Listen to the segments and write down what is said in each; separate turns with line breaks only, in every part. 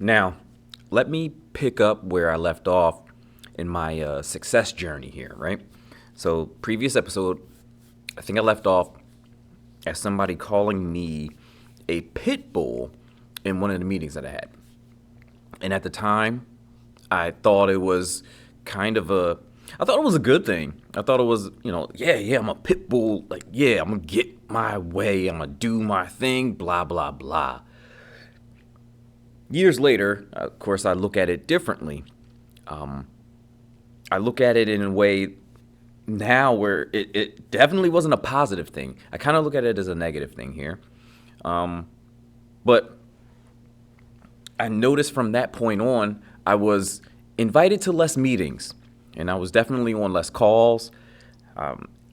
Now, let me pick up where I left off in my success journey here, right? So, previous episode, I think I left off as somebody calling me a pit bull in one of the meetings that I had. And at the time, I thought it was I thought it was a good thing. I thought it was, yeah, I'm a pit bull. Like, yeah, I'm going to get my way. I'm going to do my thing, blah, blah, blah. Years later, of course, I look at it differently. I look at it in a way now where it definitely wasn't a positive thing. I kind of look at it as a negative thing here. But I noticed from that point on, I was invited to less meetings, and I was definitely on less calls.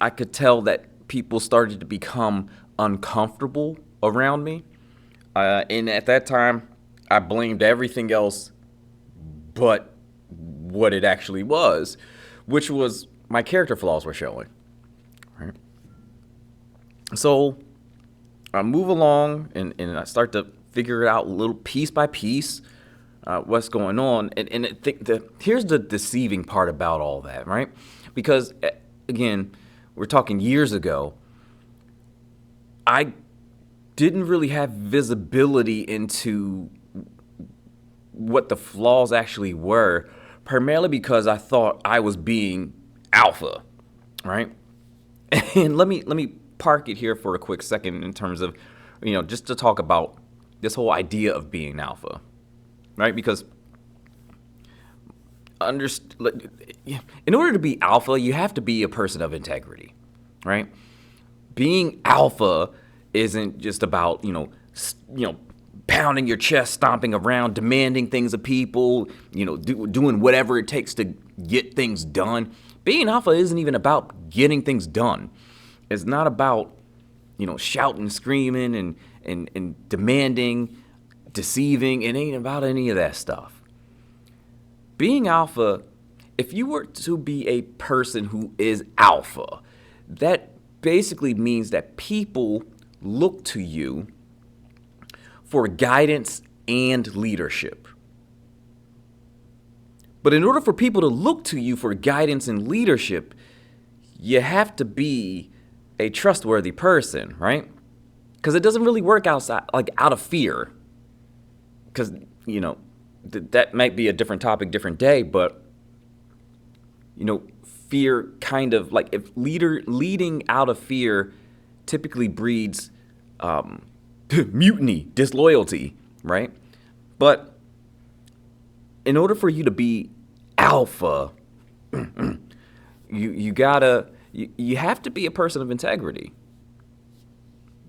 I could tell that people started to become uncomfortable around me. And at that time, I blamed everything else but what it actually was, which was my character flaws were showing. Right? So I move along and I start to figure it out a little piece by piece, what's going on. And here's the deceiving part about all that, right? Because, again, we're talking years ago. I didn't really have visibility into what the flaws actually were, primarily because I thought I was being alpha, right? And let me park it here for a quick second in terms of, just to talk about this whole idea of being alpha, right? Because in order to be alpha, you have to be a person of integrity, right? Being alpha isn't just about, pounding your chest, stomping around, demanding things of people, doing whatever it takes to get things done. Being alpha isn't even about getting things done. It's not about, shouting, screaming, and demanding, deceiving. It ain't about any of that stuff. Being alpha, if you were to be a person who is alpha, that basically means that people look to you for guidance and leadership. But in order for people to look to you for guidance and leadership, you have to be a trustworthy person, right? Because it doesn't really work out of fear. Because, that might be a different topic, different day, but, fear kind of, like, if leading out of fear typically breeds mutiny, disloyalty, right? But in order for you to be alpha, you have to be a person of integrity.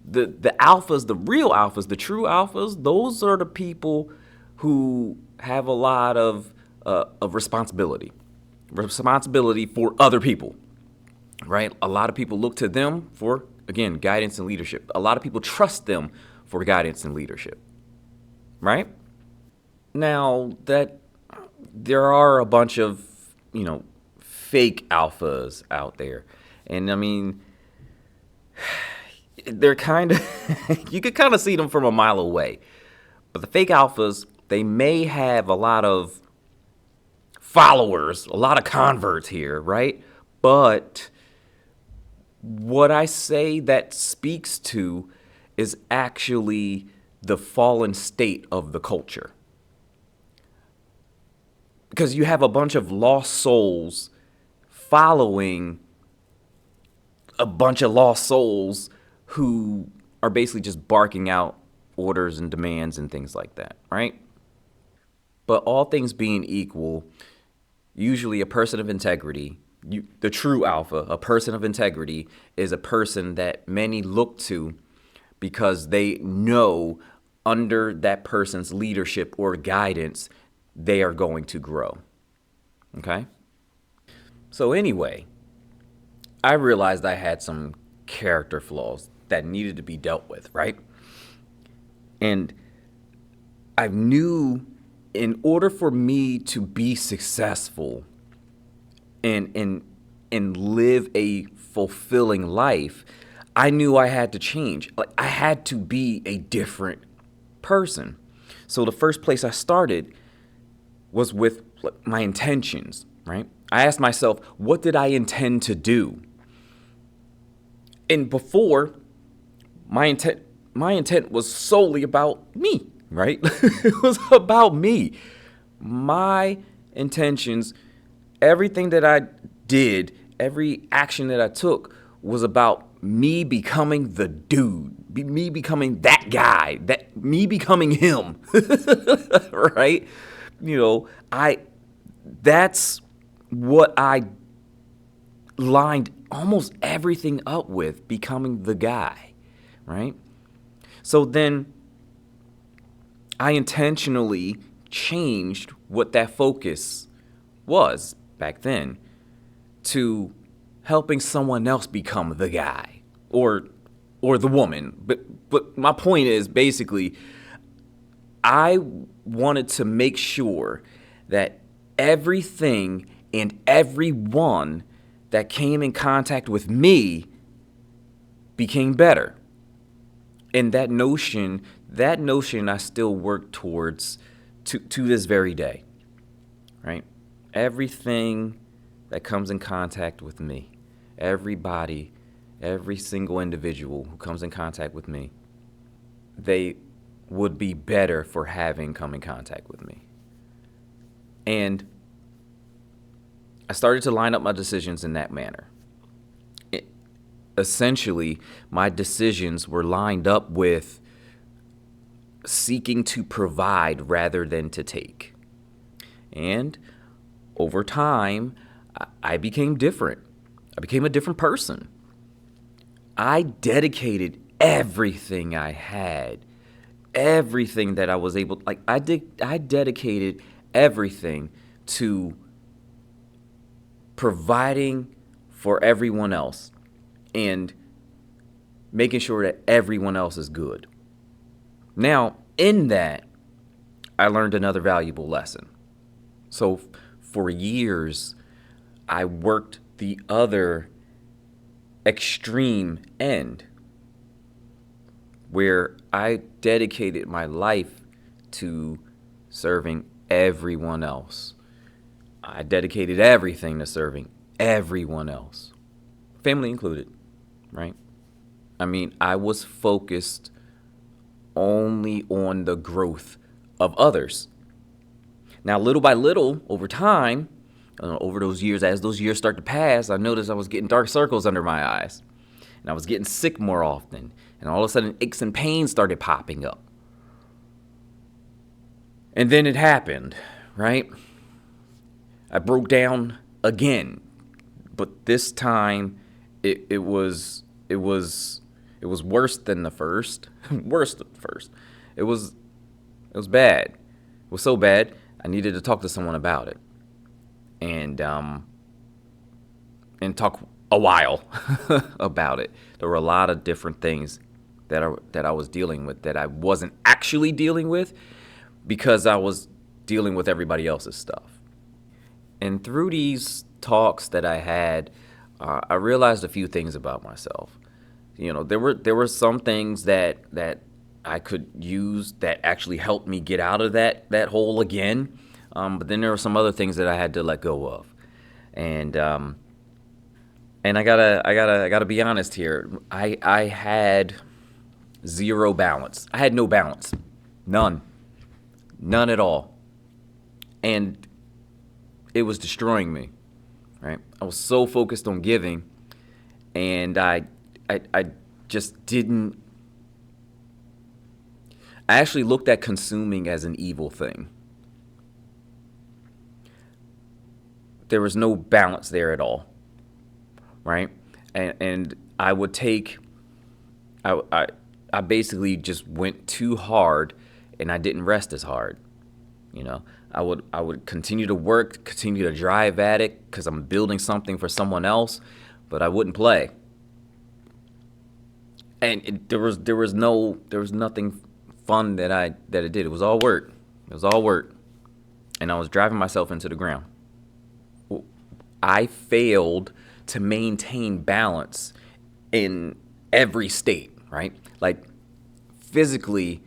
The alphas, the real alphas, the true alphas, those are the people who have a lot of responsibility for other people, right? A lot of people look to them for, again, guidance and leadership. A lot of people trust them for guidance and leadership, right? Now, that there are a bunch of, fake alphas out there. And I mean, they're kind of, you could kind of see them from a mile away. But the fake alphas, they may have a lot of followers, a lot of converts here, right? But what I say that speaks to is actually the fallen state of the culture. Because you have a bunch of lost souls following a bunch of lost souls who are basically just barking out orders and demands and things like that, right? But all things being equal, usually a person of integrity, the true alpha, a person of integrity, is a person that many look to because they know under that person's leadership or guidance, they are going to grow. Okay? So anyway, I realized I had some character flaws that needed to be dealt with, right? And I knew in order for me to be successful and live a fulfilling life, I knew I had to change. Like, I had to be a different person. So the first place I started was with my intentions, right? I asked myself, what did I intend to do? And before, my intent was solely about me, right? It was about me. My intentions, everything that I did, every action that I took was about me becoming the dude, me becoming that guy, me becoming him, right? That's what I lined almost everything up with, becoming the guy, right? So then I intentionally changed what that focus was back then to helping someone else become the guy or the woman. But my point is basically I wanted to make sure that everything and everyone that came in contact with me became better. And that notion I still work towards to this very day, right? Everything that comes in contact with me, everybody, every single individual who comes in contact with me, they would be better for having come in contact with me. And I started to line up my decisions in that manner. Essentially, my decisions were lined up with seeking to provide rather than to take. And over time, I became different. I became a different person. I dedicated everything I had, everything that I was able, I dedicated everything to providing for everyone else and making sure that everyone else is good. Now, in that, I learned another valuable lesson. So for years, I worked the other extreme end where I dedicated my life to serving everyone else. I dedicated everything to serving everyone else, family included, right? I mean, I was focused only on the growth of others. Now, little by little, over time, over those years, as those years start to pass, I noticed I was getting dark circles under my eyes. And I was getting sick more often. And all of a sudden, aches and pains started popping up. And then it happened, right? I broke down again. But this time, it was worse than the first. Worse than the first. It was bad. It was so bad, I needed to talk to someone about it. And talk a while about it. There were a lot of different things that I was dealing with that I wasn't actually dealing with because I was dealing with everybody else's stuff. And through these talks that I had, I realized a few things about myself. There were some things that I could use that actually helped me get out of that hole again. But then there were some other things that I had to let go of. And I gotta be honest here. I had zero balance. I had no balance. None at all. And it was destroying me, right? I was so focused on giving, and I just didn't. I actually looked at consuming as an evil thing. There was no balance there at all, right? And I would take. I basically just went too hard, and I didn't rest as hard. I would continue to work, continue to drive at it because I'm building something for someone else, but I wouldn't play. And there was nothing fun that I did. It was all work. And I was driving myself into the ground. I failed to maintain balance in every state, right? Like physically,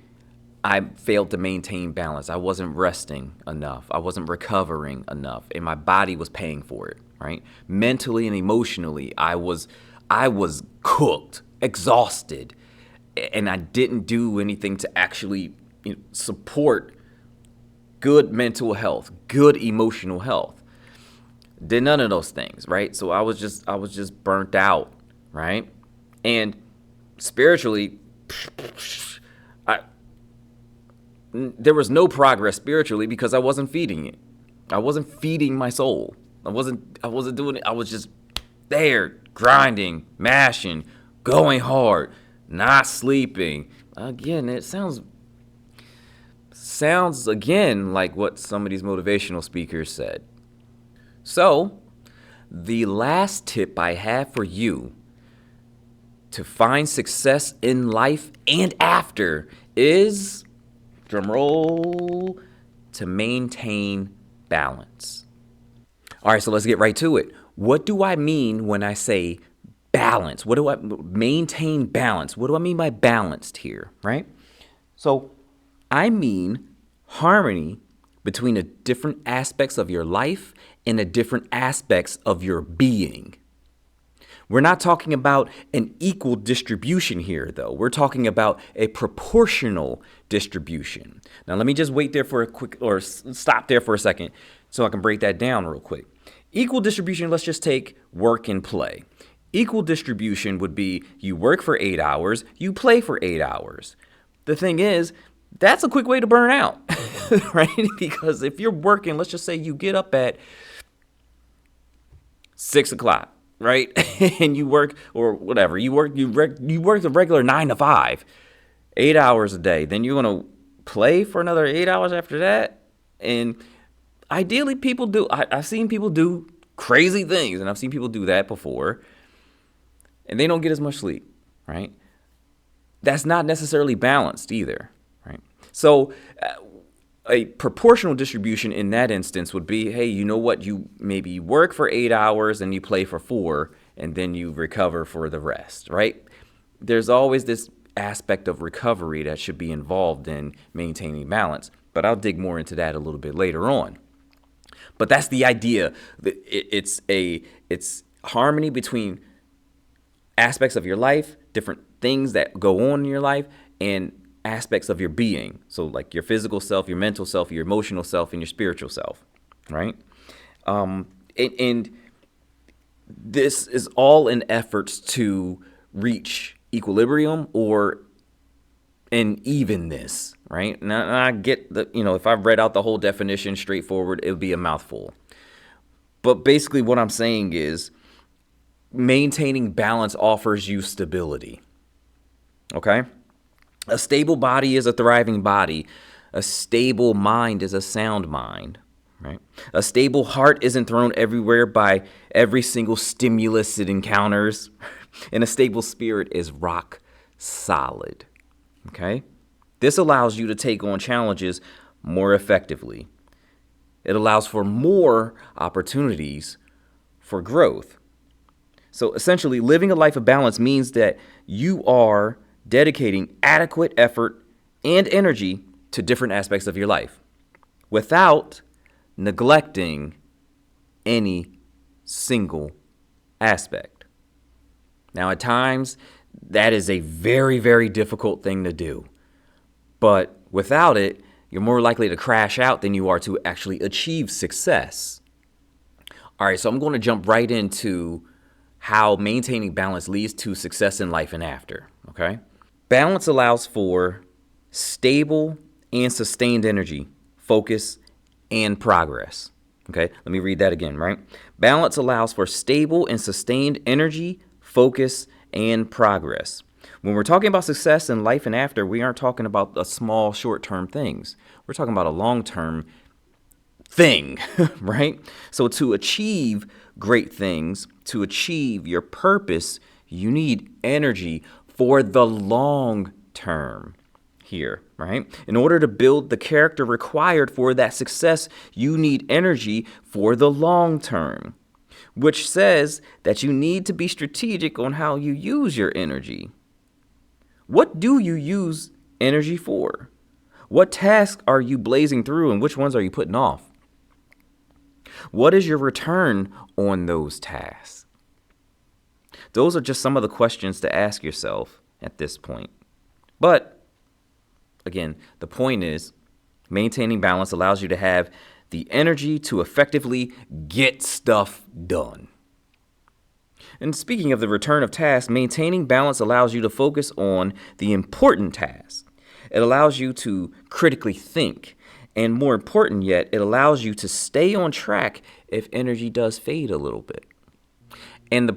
I failed to maintain balance. I wasn't resting enough. I wasn't recovering enough, and my body was paying for it, right? Mentally and emotionally, I was cooked, exhausted, and I didn't do anything to actually support good mental health, good emotional health. Did none of those things, right? So I was just burnt out, right? And spiritually, there was no progress spiritually because I wasn't feeding it. I wasn't feeding my soul. I wasn't doing it. I was just there, grinding, mashing, going hard, not sleeping. Again, it sounds again like what some of these motivational speakers said. So, the last tip I have for you to find success in life and after is, drum roll, to maintain balance. All right, so let's get right to it. What do I mean when I say balance? What do I maintain balance? What do I mean by balanced here, right? So I mean harmony between the different aspects of your life and the different aspects of your being. We're not talking about an equal distribution here, though. We're talking about a proportional distribution. Now, let me just wait there for a quick, or stop there for a second so I can break that down real quick. Equal distribution, let's just take work and play. Equal distribution would be you work for 8 hours, you play for 8 hours. The thing is, that's a quick way to burn out, right? Because if you're working, let's just say you get up at 6 o'clock. Right? And you work, or whatever, you work the regular 9 to 5, 8 hours a day. Then you're going to play for another 8 hours after that. And ideally people do, I've seen people do crazy things, and I've seen people do that before, and they don't get as much sleep, right? That's not necessarily balanced either, right? So a proportional distribution in that instance would be, hey, you know what? You maybe work for 8 hours and you play for 4, and then you recover for the rest, right? There's always this aspect of recovery that should be involved in maintaining balance, but I'll dig more into that a little bit later on. But that's the idea. It's harmony between aspects of your life, different things that go on in your life, and aspects of your being. So like your physical self, your mental self, your emotional self, and your spiritual self, right? And this is all in efforts to reach equilibrium or an evenness, right? And I get that, if I read out the whole definition straightforward, it would be a mouthful. But basically what I'm saying is maintaining balance offers you stability, okay? A stable body is a thriving body. A stable mind is a sound mind, right? A stable heart isn't thrown everywhere by every single stimulus it encounters. And a stable spirit is rock solid, okay? This allows you to take on challenges more effectively. It allows for more opportunities for growth. So essentially, living a life of balance means that you are dedicating adequate effort and energy to different aspects of your life without neglecting any single aspect. Now, at times, that is a very, very difficult thing to do. But without it, you're more likely to crash out than you are to actually achieve success. All right, so I'm going to jump right into how maintaining balance leads to success in life and after, okay? Balance allows for stable and sustained energy, focus, and progress. Okay, let me read that again, right? Balance allows for stable and sustained energy, focus, and progress. When we're talking about success in life and after, we aren't talking about the small, short-term things. We're talking about a long-term thing, right? So to achieve great things, to achieve your purpose, you need energy for the long term here, right? In order to build the character required for that success, you need energy for the long term, which says that you need to be strategic on how you use your energy. What do you use energy for? What tasks are you blazing through and which ones are you putting off? What is your return on those tasks? Those are just some of the questions to ask yourself at this point. But again, the point is maintaining balance allows you to have the energy to effectively get stuff done. And speaking of the return of tasks, maintaining balance allows you to focus on the important tasks. It allows you to critically think. And more important yet, it allows you to stay on track if energy does fade a little bit. And that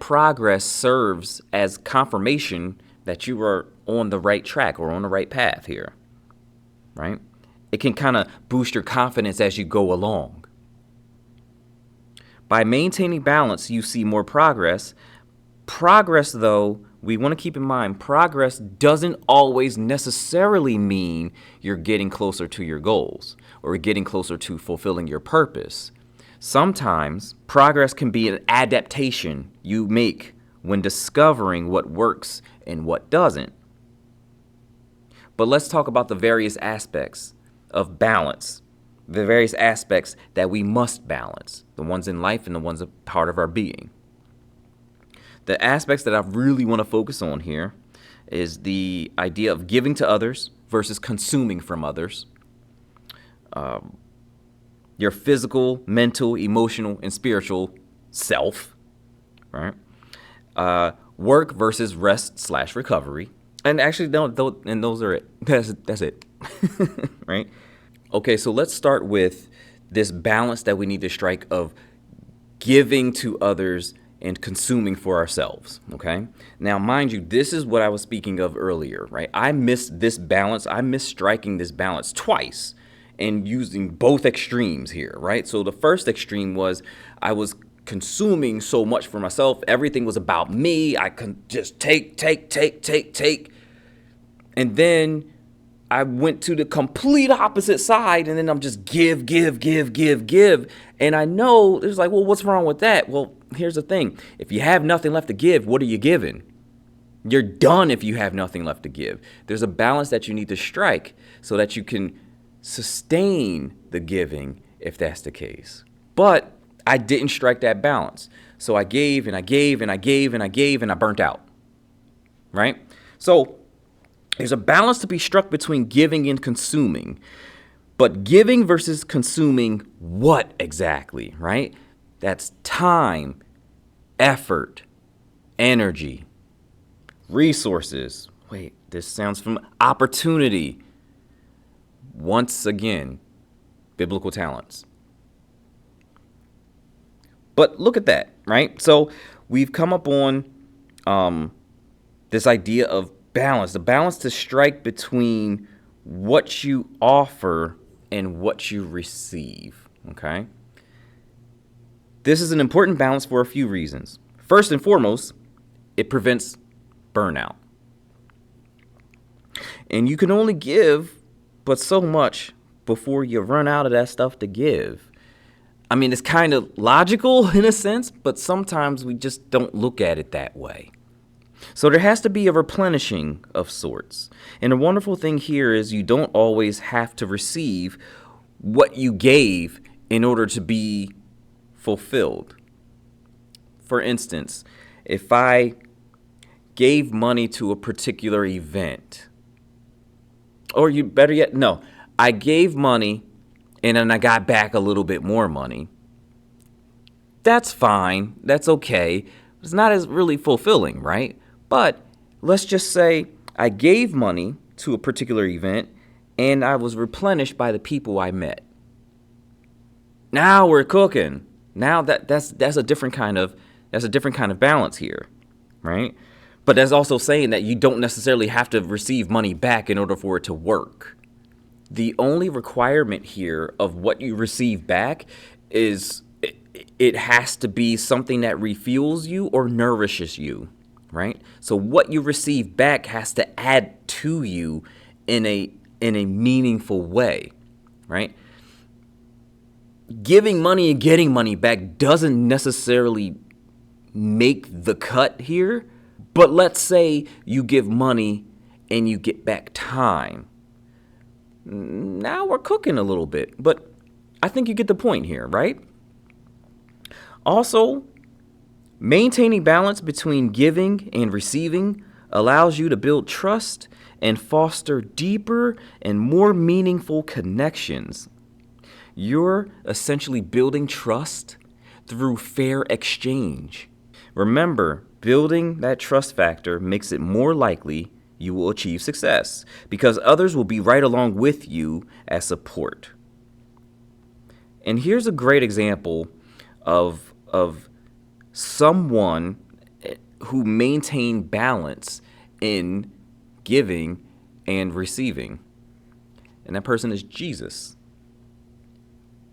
progress serves as confirmation that you are on the right track or on the right path here, right? It can kind of boost your confidence as you go along. By maintaining balance, you see more progress. Progress, though, we want to keep in mind, progress doesn't always necessarily mean you're getting closer to your goals or getting closer to fulfilling your purpose. Sometimes progress can be an adaptation you make when discovering what works and what doesn't. But let's talk about the various aspects of balance, the various aspects that we must balance, the ones in life and the ones a part of our being. The aspects that I really want to focus on here is the idea of giving to others versus consuming from others. Your physical, mental, emotional, and spiritual self, right? Work versus rest/recovery. And actually, and those are it. That's it, right? Okay, so let's start with this balance that we need to strike of giving to others and consuming for ourselves, okay? Now, mind you, this is what I was speaking of earlier, right? I missed this balance. I missed striking this balance twice and using both extremes here, right? So the first extreme was I was consuming so much for myself. Everything was about me. I could just take. And then I went to the complete opposite side, and then I'm just give. And I know it's like, well, what's wrong with that? Well, here's the thing. If you have nothing left to give, what are you giving? You're done if you have nothing left to give. There's a balance that you need to strike so that you can sustain the giving if that's the case. But I didn't strike that balance. So I gave and I gave and I gave and I gave and I burnt out, right? So there's a balance to be struck between giving and consuming. But giving versus consuming what exactly, right? That's time, effort, energy, resources. Wait, this sounds familiar. Opportunity. Once again, biblical talents. But look at that, right? So we've come up on this idea of balance, the balance to strike between what you offer and what you receive, okay? This is an important balance for a few reasons. First and foremost, it prevents burnout. And you can only give but so much before you run out of that stuff to give. I mean, it's kind of logical in a sense, but sometimes we just don't look at it that way. So there has to be a replenishing of sorts. And the wonderful thing here is you don't always have to receive what you gave in order to be fulfilled. For instance, if I gave money to a particular event, or you better yet, no, I gave money and then I got back a little bit more money. That's fine. That's okay. It's not as really fulfilling, right? But let's just say I gave money to a particular event and I was replenished by the people I met. Now we're cooking. Now that's a different kind of balance here, right? But that's also saying that you don't necessarily have to receive money back in order for it to work. The only requirement here of what you receive back is it has to be something that refuels you or nourishes you, right? So what you receive back has to add to you in a meaningful way, right? Giving money and getting money back doesn't necessarily make the cut here. But let's say you give money and you get back time. Now we're cooking a little bit, but I think you get the point here, right? Also, maintaining balance between giving and receiving allows you to build trust and foster deeper and more meaningful connections. You're essentially building trust through fair exchange. Remember, building that trust factor makes it more likely you will achieve success because others will be right along with you as support. And here's a great example of someone who maintained balance in giving and receiving. And that person is Jesus.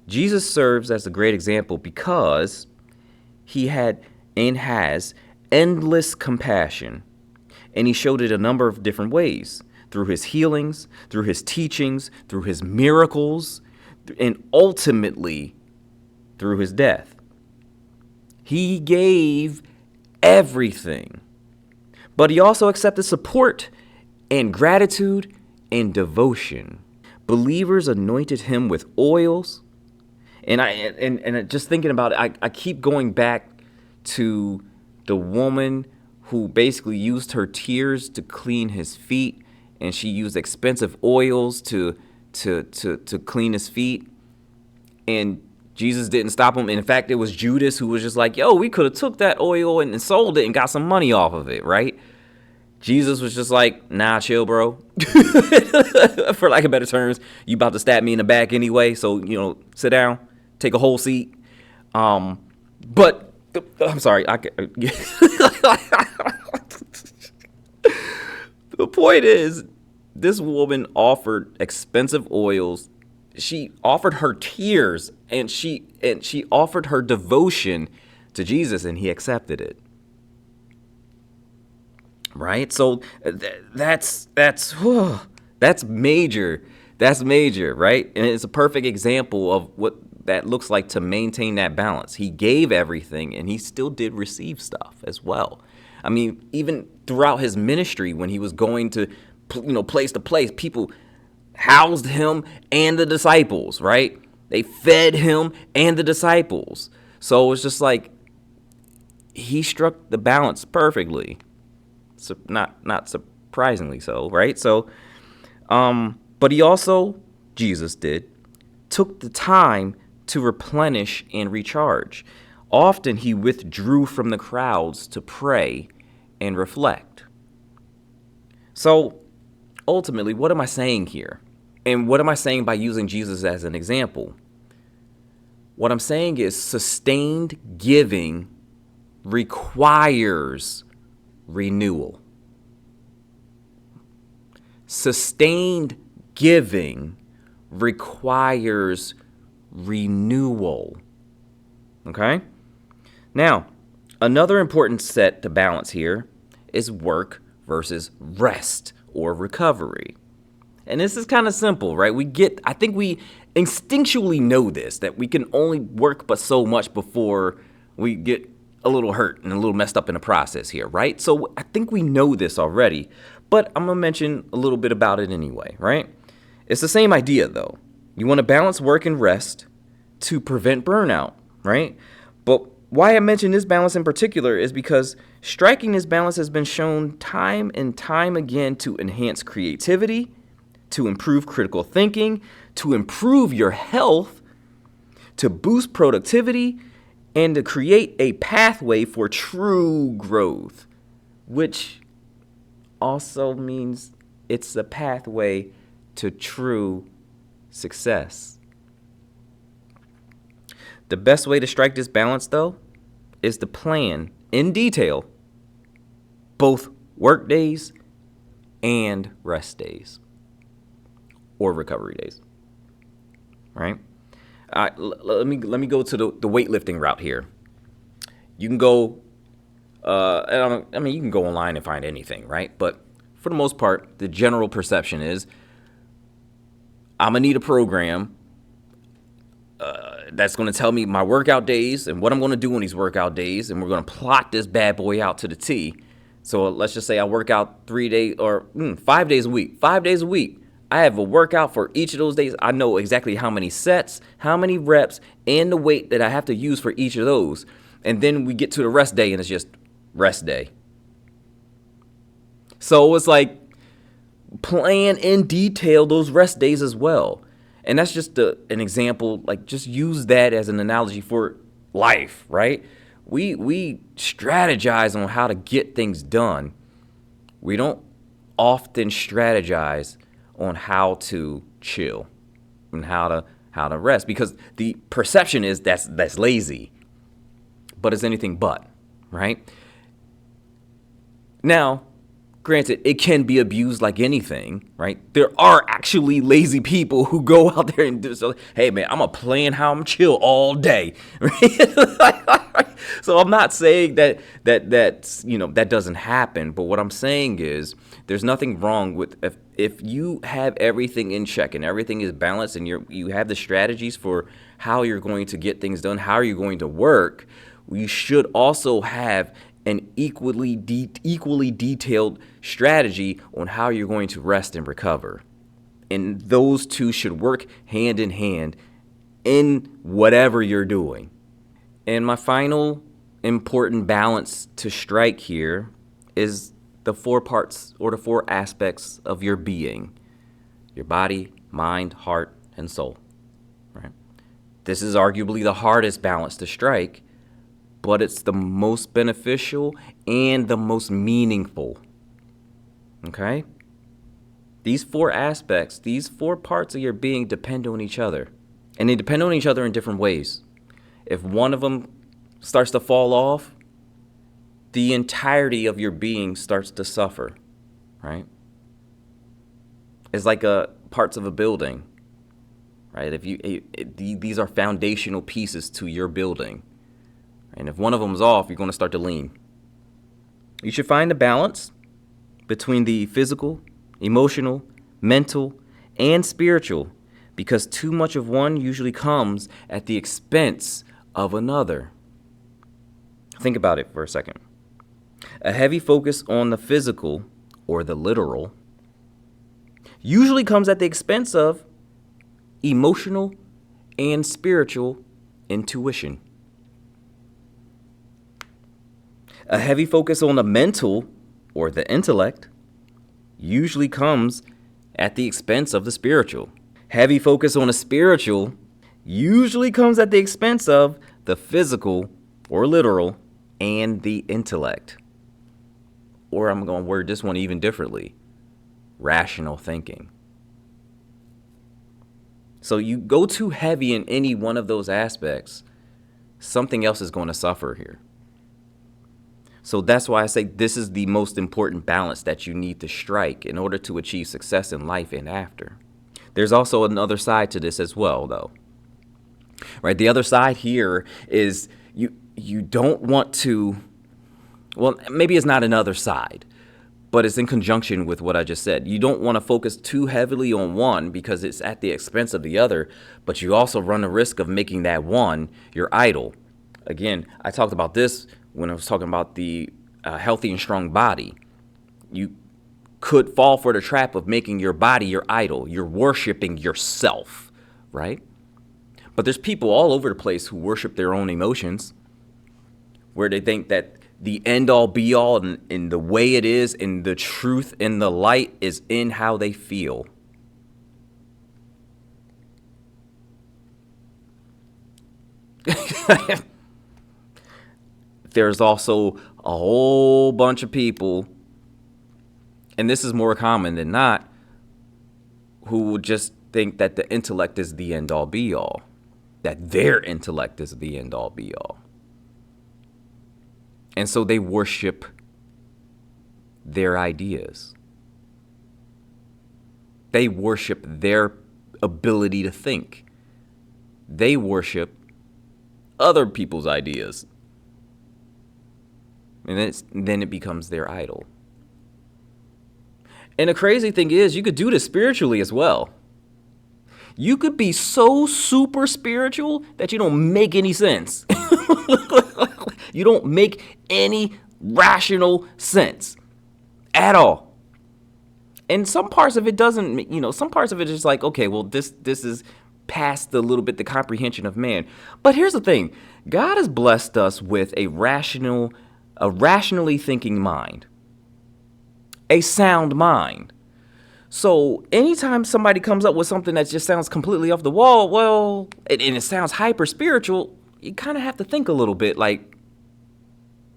Jesus serves as a great example because he had and has endless compassion. And he showed it a number of different ways, through his healings, through his teachings, through his miracles, and ultimately through his death. He gave everything, but he also accepted support and gratitude and devotion. Believers anointed him with oils. And just thinking about it, I keep going back to the woman who basically used her tears to clean his feet, and she used expensive oils to clean his feet. And Jesus didn't stop him. And in fact, it was Judas who was just like, yo, we could have took that oil and sold it and got some money off of it, right? Jesus was just like, nah, chill, bro. For lack of better terms, you about to stab me in the back anyway, so, sit down, take a whole seat. But I'm sorry. The point is, this woman offered expensive oils. She offered her tears, and she offered her devotion to Jesus, and he accepted it. Right? So that's major. That's major, right? And it's a perfect example of what that looks like to maintain that balance. He gave everything, and he still did receive stuff as well. I mean, even throughout his ministry, when he was going to, place to place, people housed him and the disciples, right? They fed him and the disciples. So it's just like he struck the balance perfectly. So not surprisingly so, right? So, but he also, Jesus did, took the time to replenish and recharge. Often he withdrew from the crowds to pray and reflect. So ultimately, what am I saying here? And what am I saying by using Jesus as an example? What I'm saying is sustained giving requires renewal. Sustained giving requires renewal. Okay? Now, another important set to balance here is work versus rest or recovery. And this is kind of simple, right? I think we instinctually know this, that we can only work but so much before we get a little hurt and a little messed up in the process here, right? So I think we know this already, but I'm going to mention a little bit about it anyway, right? It's the same idea, though. You want to balance work and rest to prevent burnout, right? But why I mention this balance in particular is because striking this balance has been shown time and time again to enhance creativity, to improve critical thinking, to improve your health, to boost productivity, and to create a pathway for true growth, which also means it's a pathway to true success. The best way to strike this balance, though, is to plan in detail both work days and rest days or recovery days, right? Let me go to the weightlifting route here. You can go, you can go online and find anything, right? But for the most part, the general perception is I'm gonna need a program that's gonna tell me my workout days and what I'm gonna do on these workout days, and we're gonna plot this bad boy out to the T So let's just say I work out 3 days or 5 days a week. 5 days a week. I have a workout for each of those days. I know exactly how many sets, how many reps, and the weight that I have to use for each of those. And then we get to the rest day and it's just rest day. So it's like plan in detail those rest days as well. And that's just an example, like just use that as an analogy for life, right? We strategize on how to get things done. We don't often strategize on how to chill and how to rest, because the perception is that's lazy, but it's anything but, right? Now, granted, it can be abused like anything, right? There are actually lazy people who go out there and do so. Hey, man, I'm going to plan how I'm chill all day. Right? So I'm not saying that's that doesn't happen. But what I'm saying is there's nothing wrong with if you have everything in check and everything is balanced and you have the strategies for how you're going to get things done, how you're going to work. You should also have an equally detailed strategy on how you're going to rest and recover. And those two should work hand in hand in whatever you're doing. And my final important balance to strike here is the 4 parts or the 4 aspects of your being: your body, mind, heart, and soul. Right? This is arguably the hardest balance to strike, but it's the most beneficial and the most meaningful. Okay? These 4 aspects, these 4 parts of your being depend on each other. And they depend on each other in different ways. If one of them starts to fall off, the entirety of your being starts to suffer, right? It's like parts of a building, right? These are foundational pieces to your building. And if one of them is off, you're going to start to lean. You should find a balance between the physical, emotional, mental, and spiritual, because too much of one usually comes at the expense of another. Think about it for a second. A heavy focus on the physical, or the literal, usually comes at the expense of emotional and spiritual intuition. A heavy focus on the mental, or the intellect, usually comes at the expense of the spiritual. Heavy focus on the spiritual usually comes at the expense of the physical, or literal, and the intellect. Or I'm going to word this one even differently: rational thinking. So you go too heavy in any one of those aspects, something else is going to suffer here. So that's why I say this is the most important balance that you need to strike in order to achieve success in life and after. There's also another side to this as well, though. Right? The other side here is you don't want to, well, maybe it's not another side, but it's in conjunction with what I just said. You don't want to focus too heavily on one because it's at the expense of the other, but you also run the risk of making that one your idol. Again, I talked about this when I was talking about the healthy and strong body. You could fall for the trap of making your body your idol. You're worshiping yourself, right? But there's people all over the place who worship their own emotions, where they think that the end all be all and the way it is and the truth and the light is in how they feel. There's also a whole bunch of people, and this is more common than not, who will just think that the intellect is the end all be all, that their intellect is the end all be all. And so they worship their ideas. They worship their ability to think. They worship other people's ideas. And then it becomes their idol. And the crazy thing is, you could do this spiritually as well. You could be so super spiritual that you don't make any sense. You don't make any rational sense at all. And some parts of it doesn't, some parts of it is like, okay, well, this is past a little bit the comprehension of man. But here's the thing. God has blessed us with a rationally thinking mind, a sound mind. So anytime somebody comes up with something that just sounds completely off the wall, well, and it sounds hyper spiritual, you kind of have to think a little bit like,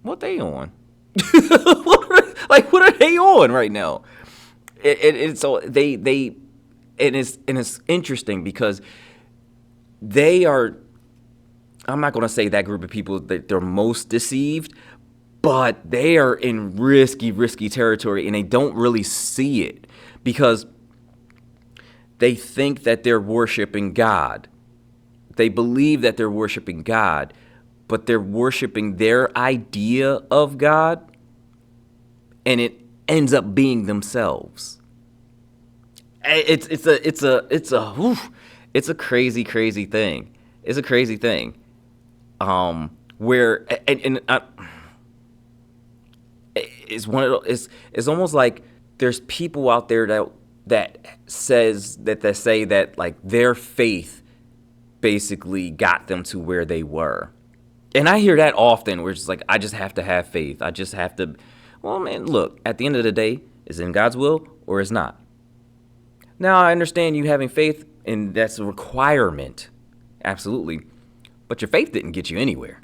what they on? What are they on right now? It's interesting because they are, I'm not going to say that group of people that they're most deceived, but they are in risky territory, and they don't really see it because they think that they're worshiping God. They believe that they're worshiping God, but they're worshiping their idea of God, and it ends up being themselves. It's a crazy thing. It's a crazy thing. It's one of those, it's almost like there's people out there that say that like their faith basically got them to where they were. And I hear that often where it's just like, I just have to have faith. I just have to, well, man, look, at the end of the day, is it in God's will or is not? Now, I understand you having faith, and that's a requirement. Absolutely. But your faith didn't get you anywhere.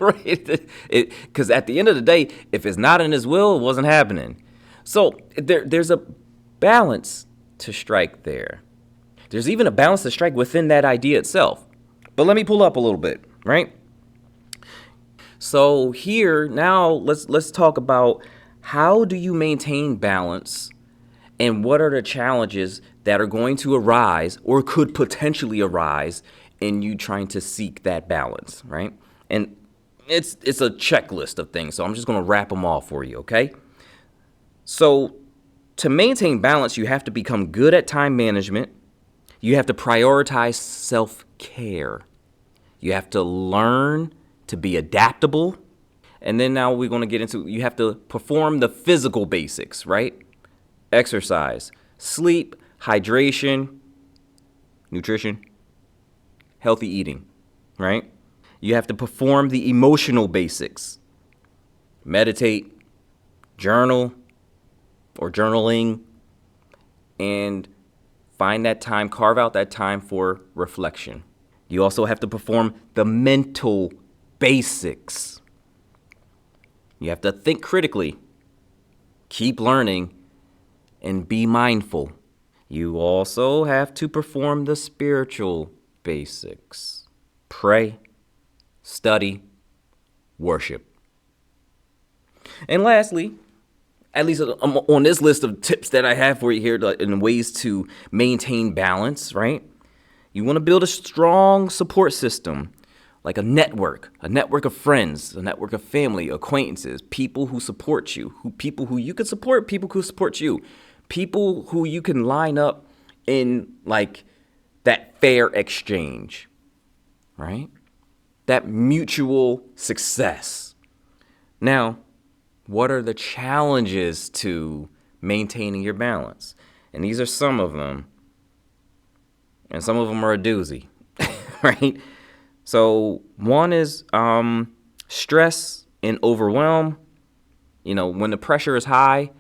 Right? Because at the end of the day, if it's not in his will, it wasn't happening. So there's a balance to strike there. There's even a balance to strike within that idea itself. But let me pull up a little bit, right? So here, now let's talk about how do you maintain balance and what are the challenges that are going to arise or could potentially arise in you trying to seek that balance, right? And it's a checklist of things, so I'm just going to wrap them all for you, okay? So to maintain balance, you have to become good at time management. You have to prioritize self-care. You have to learn to be adaptable. And then now we're going to get into, you have to perform the physical basics, right? Exercise, sleep, hydration, nutrition, healthy eating, right? You have to perform the emotional basics. Meditate, journal or journaling, and find that time, carve out that time for reflection. You also have to perform the mental basics. You have to think critically, keep learning, and be mindful. You also have to perform the spiritual basics. Pray, study, worship. And lastly, at least on this list of tips that I have for you here in ways to maintain balance, right? You want to build a strong support system, like a network of friends, a network of family, acquaintances, people who support you, people who you can support, people who support you, people who you can line up in like that fair exchange, right? That mutual success. Now, what are the challenges to maintaining your balance? And these are some of them. And some of them are a doozy, right? So one is stress and overwhelm. You know, when the pressure is high,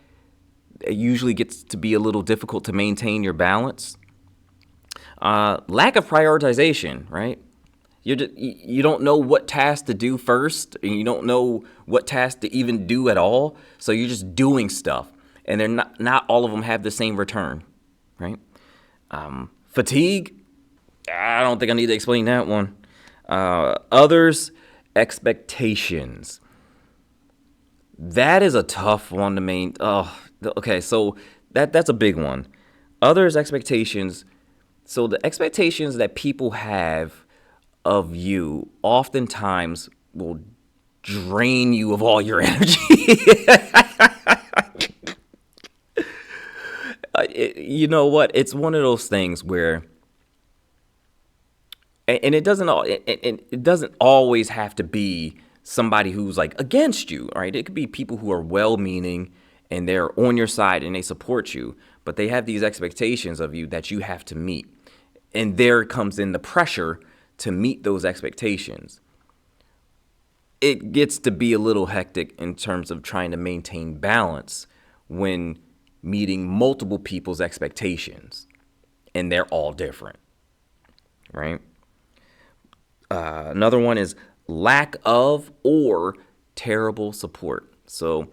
it usually gets to be a little difficult to maintain your balance. Lack of prioritization, right? You don't know what task to do first, and you don't know what task to even do at all. So you're just doing stuff, and they're not all of them have the same return, right? Fatigue, I don't think I need to explain that one. Others' expectations. That is a tough one to maintain. Okay, so that's a big one. Others' expectations. So the expectations that people have of you oftentimes will drain you of all your energy. You know what? It's one of those things where, and it doesn't always have to be somebody who's like against you, right? It could be people who are well-meaning and they're on your side and they support you, but they have these expectations of you that you have to meet. And there comes in the pressure to meet those expectations. It gets to be a little hectic in terms of trying to maintain balance when meeting multiple people's expectations and they're all different, right? Another one is lack of or terrible support. So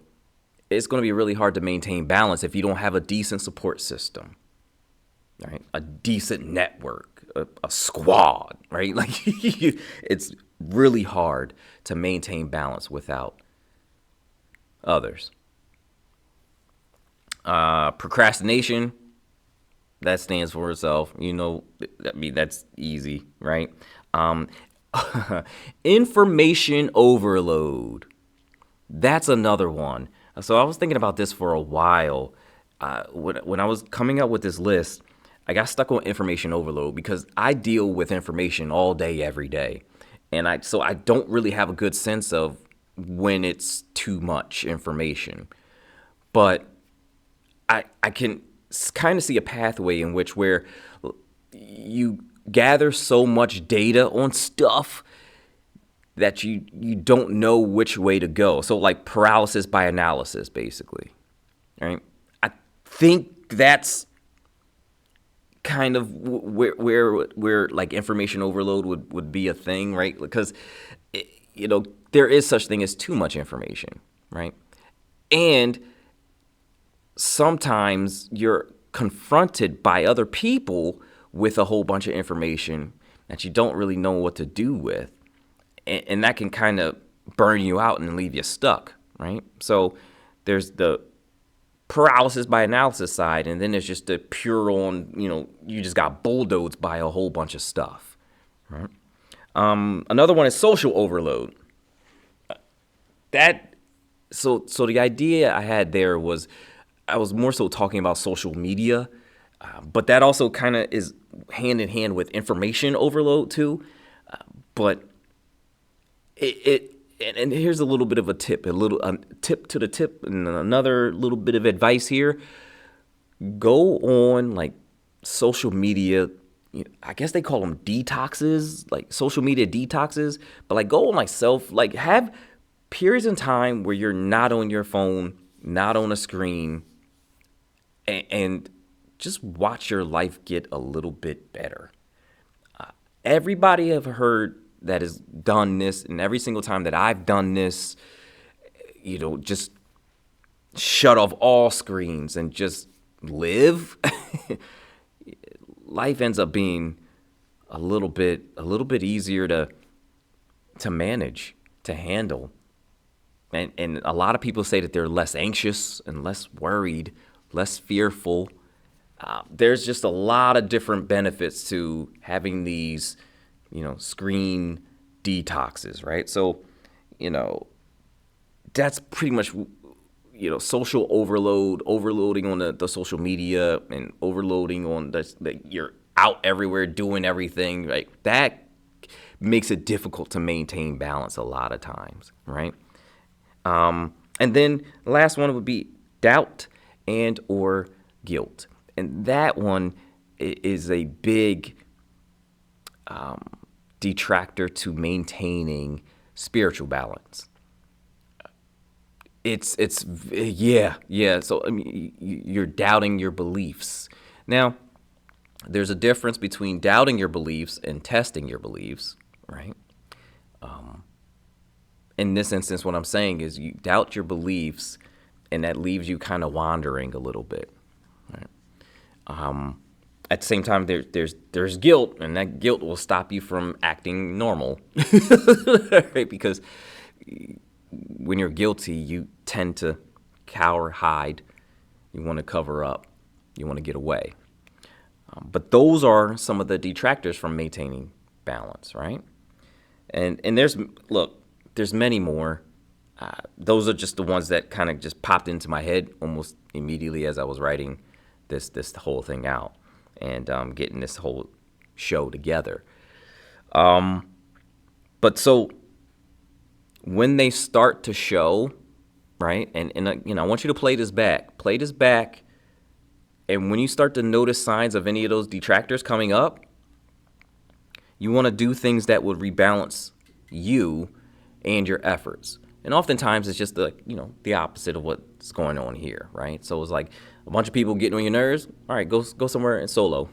it's going to be really hard to maintain balance if you don't have a decent support system, right? A decent network, a squad, right? Like it's really hard to maintain balance without others. Procrastination, that stands for itself. That's easy, right? Information overload. That's another one. So I was thinking about this for a while. When I was coming up with this list, I got stuck on information overload because I deal with information all day, every day. And I don't really have a good sense of when it's too much information. But I can kind of see a pathway in which where you gather so much data on stuff that you don't know which way to go. So like paralysis by analysis, basically, right? I think that's kind of where like information overload would be a thing, right? Because there is such thing as too much information, right? And sometimes you're confronted by other people with a whole bunch of information that you don't really know what to do with. And that can kind of burn you out and leave you stuck, right? So there's the paralysis by analysis side, and then there's just the pure on, you just got bulldozed by a whole bunch of stuff, right? Another one is social overload. So the idea I had there was I was more so talking about social media, but that also kind of is hand in hand with information overload too. But and here's a little bit of a tip, a tip to the tip, and another little bit of advice here. Go on like social media. I guess they call them detoxes, like social media detoxes. But like go on like have periods in time where you're not on your phone, not on a screen, and just watch your life get a little bit better. Everybody have heard that has done this, and every single time that I've done this, just shut off all screens and just live. Life ends up being a little bit easier to manage, to handle. And a lot of people say that they're less anxious and less worried, less fearful. There's just a lot of different benefits to having these screen detoxes, right? So, that's pretty much, social overloading on the social media and overloading on that you're out everywhere doing everything, right? That makes it difficult to maintain balance a lot of times, right? And then the last one would be doubt and or guilt. And that one is a big detractor to maintaining spiritual balance. Yeah. So I mean, you're doubting your beliefs. Now, there's a difference between doubting your beliefs and testing your beliefs, right? In this instance, what I'm saying is you doubt your beliefs, and that leaves you kind of wandering a little bit, right? At the same time, there's guilt, and that guilt will stop you from acting normal, right? Because when you're guilty, you tend to cower, hide. You want to cover up. You want to get away. But those are some of the detractors from maintaining balance, right? And there's many more. Those are just the ones that kind of just popped into my head almost immediately as I was writing this whole thing out and getting this whole show together. But so when they start to show, right? And I want you to play this back. Play this back. And when you start to notice signs of any of those detractors coming up, you want to do things that would rebalance you and your efforts. And oftentimes it's just the opposite of what's going on here, right? So it's like a bunch of people getting on your nerves. All right, go somewhere and solo,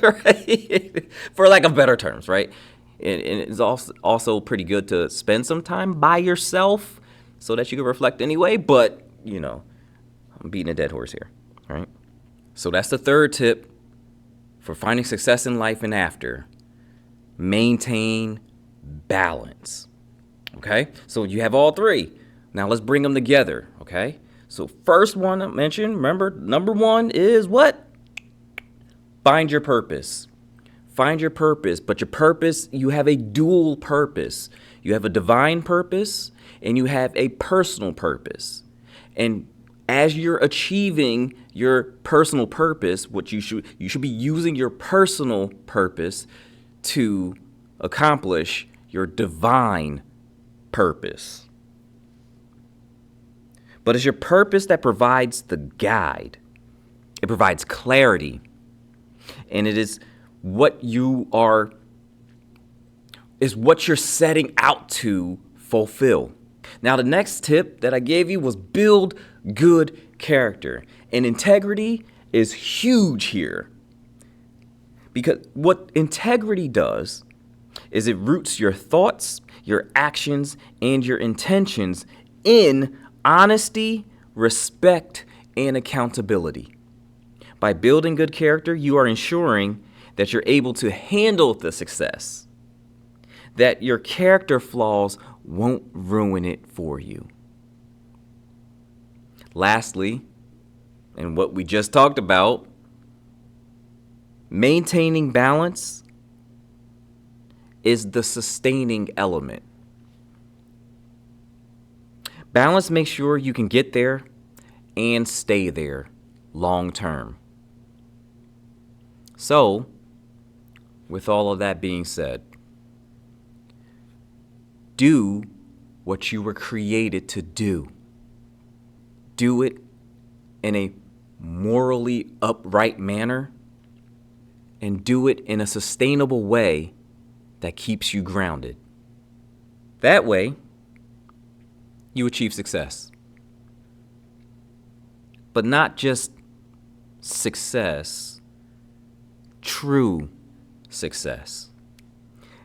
right? For lack of better terms, right? And it's also pretty good to spend some time by yourself so that you can reflect anyway. But I'm beating a dead horse here, right? So that's the third tip for finding success in life and after. Maintain balance. Okay? So you have all three. Now let's bring them together. Okay? So first one I mentioned, remember, number one is what? Find your purpose. Find your purpose. But your purpose, you have a dual purpose. You have a divine purpose and you have a personal purpose. And as you're achieving your personal purpose, what you should be using your personal purpose to accomplish your divine purpose. But it's your purpose that provides the guide. It provides clarity. And it is what you're setting out to fulfill. Now, the next tip that I gave you was build good character. And integrity is huge here. Because what integrity does is it roots your thoughts, your actions, and your intentions in honesty, respect, and accountability. By building good character, you are ensuring that you're able to handle the success, that your character flaws won't ruin it for you. Lastly, and what we just talked about, maintaining balance is the sustaining element. Balance makes sure you can get there and stay there long term. So, with all of that being said, do what you were created to do. Do it in a morally upright manner and do it in a sustainable way that keeps you grounded. That way, you achieve success. But not just success, true success.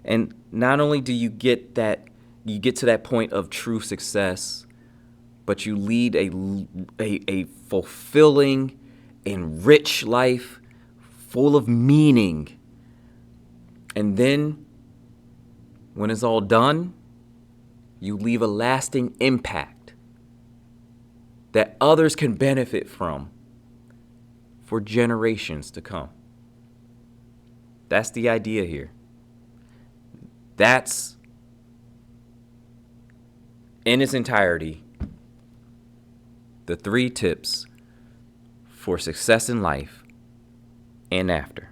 And not only do you get to that point of true success, but you lead a fulfilling and rich life full of meaning. And then, when it's all done, you leave a lasting impact that others can benefit from for generations to come. That's the idea here. That's, in its entirety, the 3 tips for success in life and after.